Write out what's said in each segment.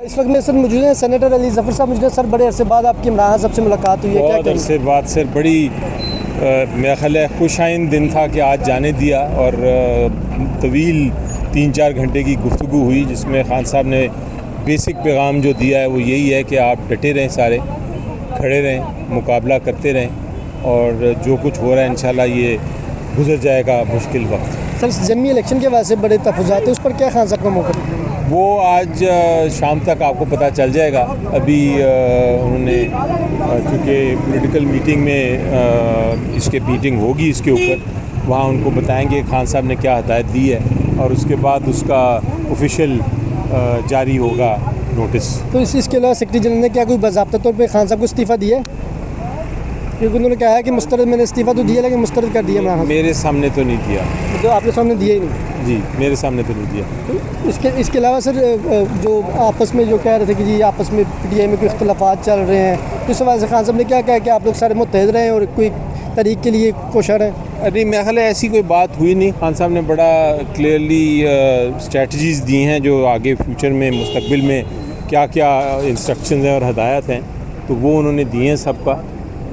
इस वक्त में सर मौजूद है सेनेटर अली ज़फ़र साहब मौजूद है। सर बड़े अरसे बाद आपकी इमरान साहब से मुलाकात हुई है, क्या बहुत अरसे बाद सर बड़ी मेरा ख्याल है खुशाइन दिन था कि आज जाने दिया और तवील 3-4 घंटे की गुफ्तगू हुई जिसमें खान साहब ने बेसिक पैगाम जो दिया है वो यही है कि आप डटे रहें, सारे खड़े रहें, मुकाबला करते रहें और जो कुछ हो रहा है इंशाल्लाह ये गुजर जाएगा मुश्किल वक्त। सर ज़मीनी इलेक्शन के वजह से बड़े तहफ़्फ़ुज़ात है, उस पर क्या खान साहब का मौक़िफ़ है? वो आज शाम तक आपको पता चल जाएगा। अभी उन्होंने चूँकि पॉलिटिकल मीटिंग में इसके मीटिंग होगी इसके ऊपर, वहाँ उनको बताएंगे खान साहब ने क्या हदायत दी है और उसके बाद उसका ऑफिशियल जारी होगा नोटिस। तो इसके अलावा सेक्रेटरी जनरल ने क्या कोई बाज़ाब्ता तौर पर खान साहब को इस्तीफ़ा दिया है? क्योंकि उन्होंने कहा है कि मुस्तरद मैंने इस्तीफ़ा तो दिया लेकिन मुस्तरद कर दिया इमरान। मेरे सामने तो नहीं दिया। तो आपके सामने दिया ही नहीं? जी मेरे सामने तो नहीं दिया। तो इसके अलावा सर जो आपस में जो कह रहे थे कि जी आपस में PTI में कोई इख्तलाफात चल रहे हैं, इस वजह से खान साहब ने क्या कहा कि आप लोग सारे मुत्तहद रहें और कोई तहरीक के लिए कोशा रहें? अरे मेरा ख्याल है ऐसी कोई बात हुई नहीं। खान साहब ने बड़ा क्लियरली स्ट्रेटजीज़ दी हैं जो आगे फ्यूचर में मुस्तकबिल में क्या क्या इंस्ट्रक्शन हैं और हदायत हैं तो वो उन्होंने दिए हैं सबका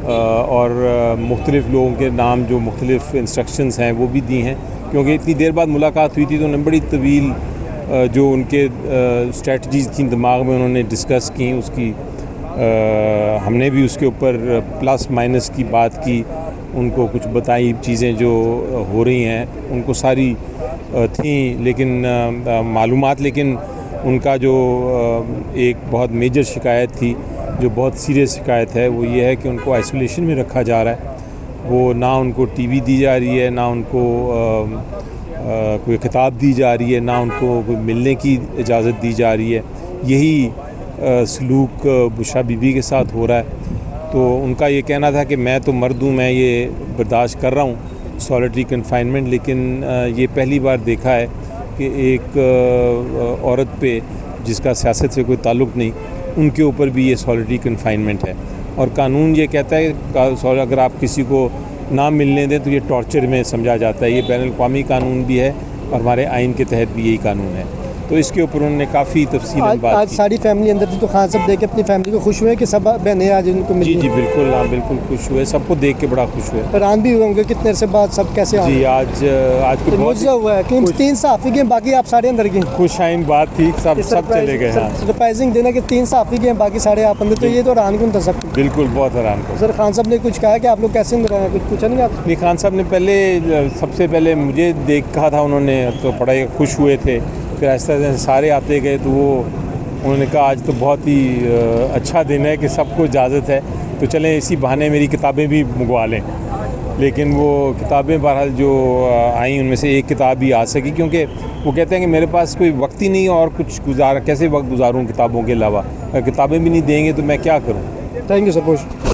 और मुख्तलिफ़ लोगों के नाम जो मुख्तलिफ़ इंस्ट्रक्शंस हैं वो भी दी हैं क्योंकि इतनी देर बाद मुलाकात हुई थी तो उन्होंने बड़ी तवील जो उनके स्ट्रेटजीज़ थी दिमाग में उन्होंने डिस्कस की। उसकी हमने भी उसके ऊपर प्लस माइनस की बात की, उनको कुछ बताई चीज़ें जो हो रही हैं उनको सारी थी लेकिन मालूमात, लेकिन उनका जो एक बहुत मेजर शिकायत थी जो बहुत सीरियस शिकायत है वो ये है कि उनको आइसोलेशन में रखा जा रहा है। वो ना उनको टीवी दी जा रही है, ना उनको कोई किताब दी जा रही है, ना उनको कोई मिलने की इजाज़त दी जा रही है। यही सलूक बुशरा बीबी के साथ हो रहा है। तो उनका ये कहना था कि मैं तो मर्द हूँ, मैं ये बर्दाश्त कर रहा हूँ सॉलिटरी कन्फाइनमेंट, लेकिन ये पहली बार देखा है कि एक औरत पे जिसका सियासत से कोई ताल्लुक़ नहीं उनके ऊपर भी ये सॉलिटरी कन्फाइनमेंट है। और कानून ये कहता है कि अगर आप किसी को ना मिलने दें तो ये टॉर्चर में समझा जाता है। ये बैनुल-अक़वामी कानून भी है और हमारे आइन के तहत भी यही कानून है। तो इसके ऊपर उन्होंने काफ़ी तफसीलन बात आज की। सारी फैमिली अंदर थी तो खान साहब देख के अपनी फैमिली को खुश हुए कि सब बहनें आज उनको मिली? जी बिल्कुल, हाँ बिल्कुल खुश हुए, सबको देख के बड़ा खुश हुए। हैरान भी हुए होंगे कितने अरसे बाद सब कैसे आ जी आज को बहुत मुझे हुआ है कि 3 सहाफ़ी गए बाकी आप सारे अंदर गए। खुशाइन बात थी, सब चले गए। हाँ सरप्राइजिंग देना कि 3 सहाफ़ी गए बाकी सारे आप अंदर, तो ये तो हैरान कौन था सब? बिल्कुल बहुत हैरान को। सर खान साहब ने कुछ कहा कि आप लोग कैसे अंदर आए, कुछ पूछा नहीं आप? नहीं, खान साहब ने पहले सबसे पहले मुझे देखा था उन्होंने तो बड़ा खुश हुए थे। फिर आहिस्ता आहिस्ता सारे आते गए तो वो उन्होंने कहा आज तो बहुत ही अच्छा दिन है कि सबको इजाज़त है तो चलें इसी बहाने मेरी किताबें भी मंगवा लें। लेकिन वो किताबें बहरहाल जो आई उनमें से एक किताब भी आ सकी क्योंकि वो कहते हैं कि मेरे पास कोई वक्त ही नहीं और कुछ कैसे वक्त गुजारूँ किताबों के अलावा, किताबें भी नहीं देंगे तो मैं क्या करूँ। Thank you sir.